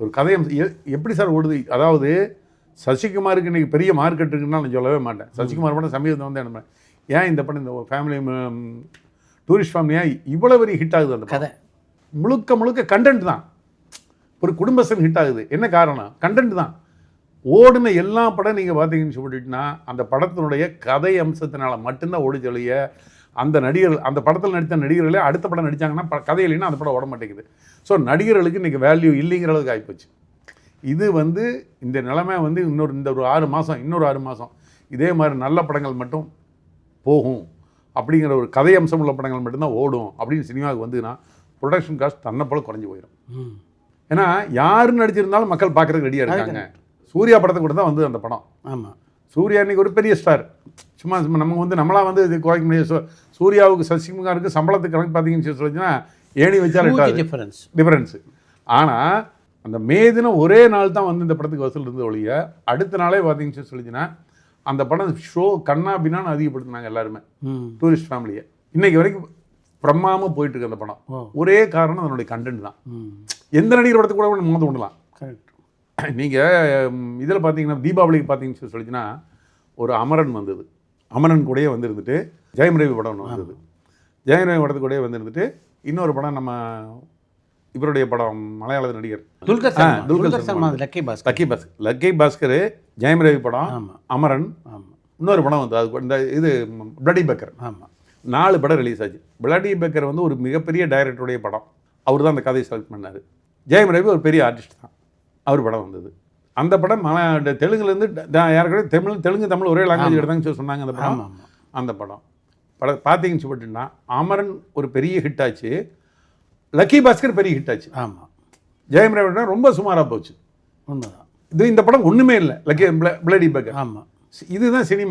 ஒரு கதையை எப்படி சார் ஓடுது? அதாவது சசிகுமாருக்கு இன்றைக்கி பெரிய மார்க்கெட் இருக்குன்னு நான் சொல்லவே மாட்டேன். சசிகுமார் படம் சமீபத்தில் வந்து என்ன ஏன் இந்த படம் இந்த ஃபேமிலி டூரிஸ்ட் ஃபேமிலியாக இவ்வளோ பெரிய ஹிட் ஆகுது? அந்த கதை முழுக்க கண்டென்ட் தான். ஒரு குடும்பஸ்தன் ஹிட் ஆகுது. என்ன காரணம்? கண்டென்ட் தான். ஓடுன எல்லா படம் நீங்கள் பார்த்தீங்கன்னு சொல்லிட்டுனா அந்த படத்தினுடைய கதை அம்சத்தினால மட்டும்தான் ஓடிச்சொல்லிய அந்த நடிகர்கள், அந்த படத்தில் நடித்த நடிகர்களே அடுத்த படம் நடித்தாங்கன்னா கதை இல்லைன்னா அந்த படம் ஓட மாட்டேங்குது. ஸோ நடிகர்களுக்கு இன்றைக்கி வேல்யூ இல்லைங்கிற அளவுக்கு ஆகிப்போச்சு. இது வந்து இந்த நிலைமை வந்து இந்த ஒரு 6 மாதம், இன்னொரு 6 மாதம் இதே மாதிரி நல்ல படங்கள் மட்டும் போகும் அப்படிங்கிற ஒரு கதை அம்சம் உள்ள படங்கள் மட்டும்தான் ஓடும் அப்படின்னு சினிமாவுக்கு வந்துன்னா ப்ரொடக்ஷன் காஸ்ட் தன்னை போல குறைஞ்சி போயிடும். ஏன்னா யார் நடிச்சிருந்தாலும் மக்கள் பார்க்குறதுக்கு ரெடியாக இருக்காங்க. சூர்யா படத்தை கூட தான் வந்து அந்த படம். ஆமாம், சூர்யா இன்னைக்கு ஒரு பெரிய ஸ்டார். சும்மா நம்ம வந்து நம்மளாம் வந்து இது குறைக்க முடியாது. சூர்யாவுக்கு சசிகுமாருக்கு சம்பளத்துக்கு கணக்கு பார்த்தீங்கன்னு சொல்லிச்சுன்னா ஏணி வச்சாலும் டிஃபரன்ஸு. ஆனால் அந்த மே தினம் ஒரே நாள் தான் வந்து இந்த படத்துக்கு வசூல் இருந்த ஒழிய அடுத்த நாளே பார்த்தீங்கன்னு சொல்லிச்சுன்னா அந்த படம் ஷோ கண்ணா பின்னான்னு அதிகப்படுத்தினாங்க எல்லாருமே, டூரிஸ்ட் ஃபேமிலியை. இன்னைக்கு வரைக்கும் பிரம்மாமல் போயிட்டு இருக்கு அந்த படம். ஒரே காரணம் அதனுடைய கண்டென்ட் தான். எந்த நடிகர் படத்துக்கு கூட மோத விடலாம். நீங்கள் இதில் பார்த்தீங்கன்னா தீபாவளிக்கு பார்த்தீங்கன்னு சொல்லிச்சுன்னா ஒரு அமரன் வந்தது. அமரன் கூடயே வந்துருந்துட்டு ஜெயம் ரவி படம் ஒன்று வந்தது. ஜெயம் ரவி படத்து கூடயே வந்துருந்துட்டு இன்னொரு படம் நம்ம இவருடைய படம் மலையாள நடிகர் துல்கர் சல்மான் லக்கி பாஸ்கர், ஜெயம் ரவி படம், அமரன், இன்னொரு படம் வந்து அது இந்த இது பிளடி பேக்கர். ஆமாம், 4 படம் ரிலீஸ் ஆச்சு. பிளடி பேக்கர் வந்து ஒரு மிகப்பெரிய டைரக்டருடைய படம். அவர் தான் அந்த கதையை செலக்ட் பண்ணார். ஜெயம் ரவி ஒரு பெரிய ஆர்டிஸ்ட் தான். அவர் படம் வந்தது. அந்த படம் தெலுங்குலேருந்து யாருக்கூட தெலுங்கு தமிழ் ஒரே லாங்குவேஜ் எடுத்தாங்கன்னு சொன்னாங்க. அந்த படம் அந்த படம் பார்த்தீங்கன்னு சொல்லிட்டுன்னா அமரன் ஒரு பெரிய ஹிட் ஆச்சு, லக்கி பாஸ்கர் பெரிய ஹிட் ஆச்சு. ஆமாம், ஜெயம் ரவி ரொம்ப சுமாராக போச்சு. உண்மைதான். இந்த படம் ஒன்றுமே இல்லை. Lucky bloody Baker. ஆமாம், இதுதான் சினிமா.